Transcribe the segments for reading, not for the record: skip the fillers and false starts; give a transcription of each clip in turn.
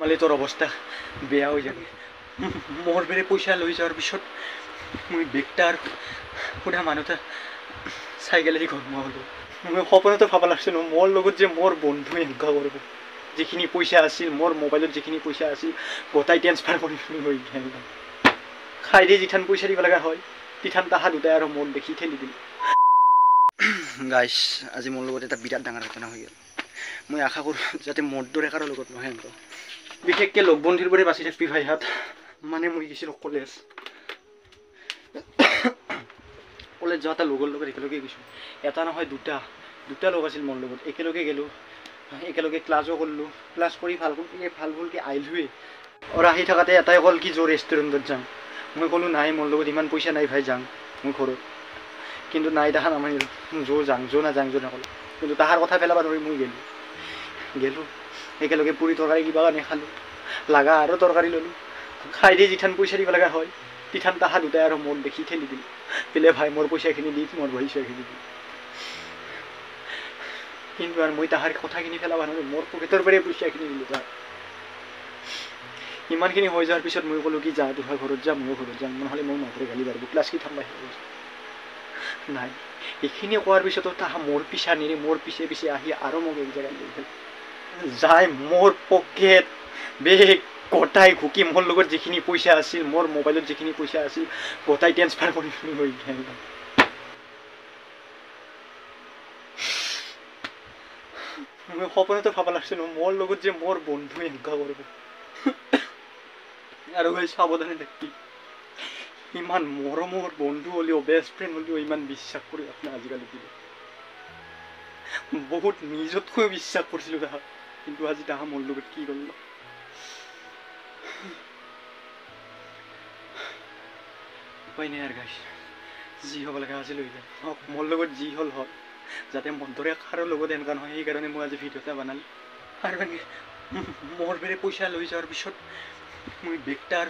মালে তোর অবস্থা বেয়া হয়ে যাবে মোর বেড়ে পয়সা লই যাওয়ার পিছত মুই বেগটার পুরা মানুষটা চাইকেলেদি ঘর হলো মই সপোনতো ভাবা লাগছিল মোর লগত যে মোর বন্ধু এনেকুৱা কৰিব যিখিনি পইচা আছিল মোৰ মোবাইলত যিখিনি পইচা আছিল গোটাই ট্ৰেন্সফাৰ কৰি লৈ একদম খাই দি যিঠান পইচা দিব লগা হয় তিঠান তাহা দুটাই আৰু মন দেখি ঠেলি দিল গাইছ আজি মোৰ লগত এটা বিৰাট ডাঙৰ ঘটনা হৈ গ'ল মই আশা কৰোঁ যাতে মোৰ দৰে কাৰো লগত নহয় এনেকুৱা বিশেষকৈ লগ বন্ধুৰ পৰা বাচি থাকবি ভাইহাত মানে মই গৈছিলোঁ কলেজ কলেজ যোৱা এটা লগৰ লগত একেলগে গৈছোঁ এটা নহয় দুটা লগ আছিল মোৰ লগত একেলগে গ'লোঁ একেলগে ক্লাছো কৰিলোঁ ক্লাছ কৰি ভাল ভুলকৈ আহিলোঁৱেই আৰু আহি থাকোঁতে এটাই ক'ল কি যোৰ ৰেষ্টুৰেণ্টত যাম মই ক'লোঁ নাই মোৰ লগত ইমান পইচা নাই ভাই যাম মোৰ ঘৰত কিন্তু নাই তাহা নামানিলোঁ য'ৰ নাযাং ক'লোঁ কিন্তু তাহাৰ কথা পেলাব ধৰি মই গ'লোঁ একেলগে পুৰি তৰকাৰী কিবা কাৰণে খালোঁ লাগা আৰু তৰকাৰী ল'লোঁ খাই দি যিঠান পইচা দিব লগা হয় তিঠান তাহা দুটাই আৰু মন দেখি ঠেলি দিল পেলে ভাই মোৰ পইচাখিনি দি মোৰ পইচাখিনি দি কিন্তু আৰু মই তাহাৰ কথাখিনি পেলাব নোৱাৰোঁ মোৰ পকেটৰ পৰাই পইচাখিনি দিলোঁ তাক ইমানখিনি হৈ যোৱাৰ পিছত মই ক'লোঁ কি যা তোহাৰ ঘৰত যাম ময়ো ঘৰত যাম নহ'লে মই নকৰে গালি পাৰিব ক্লাছ কি থাম্বাই নাই এইখিনি কোৱাৰ পিছতো তাহা মোৰ পিছা নেৰি মোৰ পিছে আহি আৰু মোক এক জেগাত লৈ গ'ল যাই মোৰ পকেট বেগ গোটাই ঘুকি মোৰ লগত যিখিনি পইচা আছিল মোৰ মোবাইলত যিখিনি পইচা আছিল গোটাই ট্ৰেন্সফাৰ কৰি লৈ একদম মই সপোনতো ভাবা লাগছিল মোৰ লগত যে মোৰ বন্ধু এনেকুৱা কৰিব আৰু ভাই সাৱধানে থাকবি ইমান মৰমৰ বন্ধু হ'লেও বেষ্ট ফ্ৰেণ্ড হ'লেও ইমান বিশ্বাস কৰি আপোনাৰ আজিকালি দিলে বহুত নিজতকৈ বিশ্বাস কৰিছিলোঁ তাহাক কিন্তু আজি তাহা মোৰ লগত কি কৰিল উপায় নাই আৰু গাইছ যি হ'ব লাগে আজি লৈ যায় হওক মোৰ লগত যি হ'ল হওক যাতে মোৰ দৰে কাৰো লগত এনেকুৱা নহয় সেইকাৰণে মই আজি ভিডিঅ' এটা বনালোঁ আৰু মোৰ বেৰে পইচা লৈ যোৱাৰ পিছত মই বেগটাৰ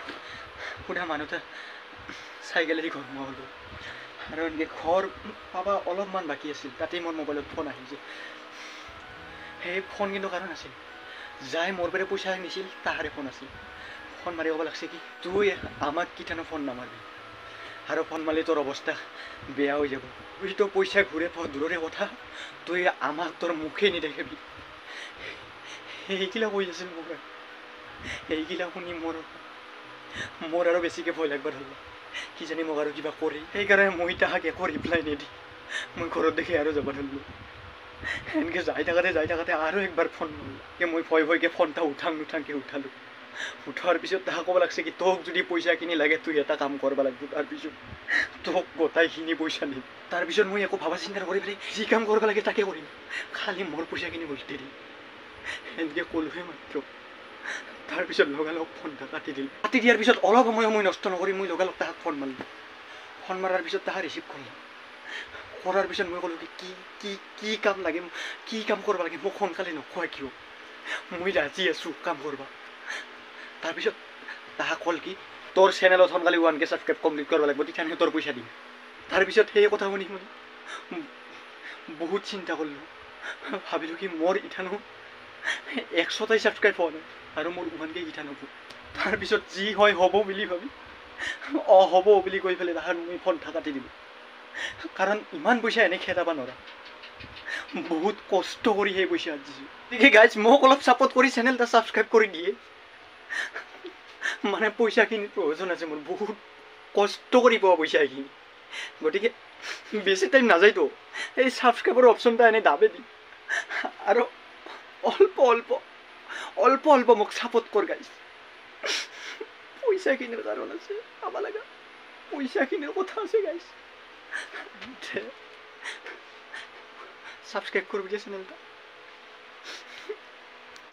পুৰা মানুহটা চাইকেলেদি ঘৰ হ'লোঁ আৰু এনেকৈ ঘৰ পাবা অলপমান বাকী আছিল তাতেই মোৰ মোবাইলত ফোন আহিছে সেই ফোন কিন্তু কাৰণ আছিল যাই মোৰ বেৰে পইচা নিছিল তাহাৰে ফোন আছিল ফোন মাৰি ক'ব লাগছে কি তুই আমাক কিঠানো ফোন নামাৰবি আৰু ফোন মাৰিলে তোৰ অৱস্থা বেয়া হৈ যাব তুই তো পইচা ঘূৰে পাওঁ দূৰৰে কথা তুই আমাক তোৰ মুখেই নেদেখাবি সেইগিলা কৈ আছিল মোক সেইগিলা শুনি মোৰ আৰু বেছিকৈ ভয় লাগব ধৰিব কিজানি মোক আৰু কিবা কৰি সেইকাৰণে মই তাহাক একো ৰিপ্লাই নিদি মই ঘৰত দেখি আৰু যাব ধৰিলোঁ এনেকৈ যাই থাকোঁতে আৰু একবাৰ ফোন মাৰিলোঁ মই ভয়কৈ ফোনটা নুঠাংকৈ উঠালোঁ উঠাৰ পিছত তাহাক ক'ব লাগছে কি তোক যদি পইচাখিনি লাগে তুই এটা কাম কৰিব লাগিব তাৰপিছত তোক গোটাইখিনি পইচা দিম তাৰপিছত মই একো ভাবা চিন্তা কৰি পেলাই যি কাম কৰিব লাগে তাকে কৰিম খালি মোৰ পইচাখিনি উল্টি দিম এনেকৈ ক'লোহে মাত্ৰ তাৰপিছত লগালগ ফোনটা কাটি দিয়াৰ পিছত অলপ সময় নষ্ট নকৰি মই লগালগ তাহাক ফোন মাৰিলোঁ ফোন মৰাৰ পিছত তাহাক ৰিচিভ কৰাৰ পিছত মই ক'লোঁ কি কাম লাগে কি কাম কৰিব লাগে মোক সোনকালে নকয় কিয় মই ৰাজি আছোঁ কাম কৰিব তাৰপিছত তাহাক ক'ল কি তোৰ চেনেলত সোনকালে 1K ছাবস্ক্ৰাইব কমপ্লিট কৰিব লাগিব তেতিয়াহে তোৰ পইচা দিম তাৰপিছত সেই কথা শুনি মই বহুত চিন্তা কৰিলোঁ ভাবিলোঁ কি মোৰ ইথানো 100টাই ছাবস্ক্ৰাইব হোৱা নাই আৰু মোৰ 1K ইথান হ'ব তাৰপিছত যি হয় হ'ব বুলি ভাবি হ'ব বুলি কৈ পেলাই তাহাৰ মই ফোনটা কাটি দিলোঁ কাৰণ ইমান পইচা এনেই খেদাব নোৱাৰা বহুত কষ্ট কৰি সেই পইচা দিছোঁ গতিকে গাইজ মোক অলপ ছাপোৰ্ট কৰি চেনেলটা ছাবস্ক্ৰাইব কৰি দিয়ে মানে পইচাখিনিৰ প্ৰয়োজন আছে মোৰ বহুত কষ্ট কৰি পোৱা পইচা এইখিনি গতিকে বেছি টাইম নাযায়তো এই ছাবস্ক্ৰাইবৰ অপশ্যনটা এনেই দাবে দি আৰু অল্প মোক ছাপোৰ্ট কৰ গাইজ পইচাখিনিৰ কাৰণ আছে পাব লগা পইচাখিনিৰ কথা আছে গাইজ ছাবস্ক্ৰাইব কৰিবি চেনেলটা